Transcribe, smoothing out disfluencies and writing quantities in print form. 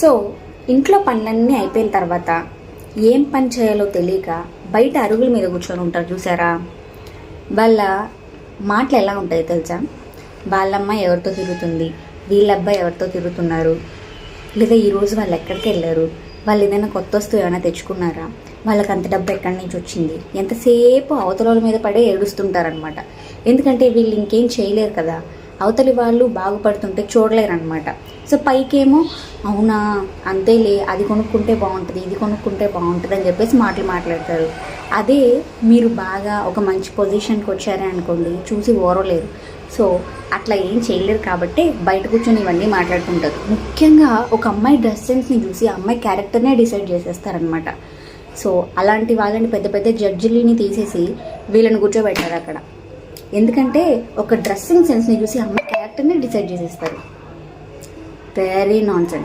So ఇంట్లో పనులన్నీ అయిపోయిన తర్వాత ఏం పని చేయాలో తెలియక బయట అరుగుల మీద కూర్చొని ఉంటారు చూసారా. వాళ్ళ మాటలు ఎలా ఉంటాయో తెలుసా? వాళ్ళమ్మ ఎవరితో తిరుగుతుంది, వీళ్ళబ్బాయి ఎవరితో తిరుగుతున్నారు, లేదా ఈరోజు వాళ్ళు ఎక్కడికి వెళ్ళారు, వాళ్ళు ఏదైనా కొత్త వస్తువు ఏమైనా తెచ్చుకున్నారా, వాళ్ళకి అంత డబ్బు ఎక్కడి నుంచి వచ్చింది, ఎంతసేపు అవతల మీద పడే ఏడుస్తుంటారనమాట. ఎందుకంటే వీళ్ళు ఇంకేం చేయలేరు కదా, అవతలి వాళ్ళు బాగుపడుతుంటే చూడలేరు అనమాట. సో పైకేమో అవునా అంతేలే, అది కొనుక్కుంటే బాగుంటుంది, ఇది కొనుక్కుంటే బాగుంటుంది అని చెప్పేసి మాట్లాడతారు. అదే మీరు బాగా ఒక మంచి పొజిషన్కి వచ్చారే అనుకోండి, చూసి ఓరలేరు. సో అట్లా ఏం చేయలేరు కాబట్టి బయట కూర్చొని ఇవన్నీ మాట్లాడుకుంటారు. ముఖ్యంగా ఒక అమ్మాయి డ్రెస్ సెన్స్ని చూసి ఆ అమ్మాయి క్యారెక్టర్నే డిసైడ్ చేసేస్తారనమాట. సో అలాంటి వాళ్ళని పెద్ద పెద్ద జడ్జిలని తీసేసి వీళ్ళని కూర్చోబెట్టారు అక్కడ. ఎందుకంటే ఒక డ్రెస్సింగ్ సెన్స్ని చూసి అమ్మాయి క్యారెక్టర్ని డిసైడ్ చేసేస్తారు. Very non sense.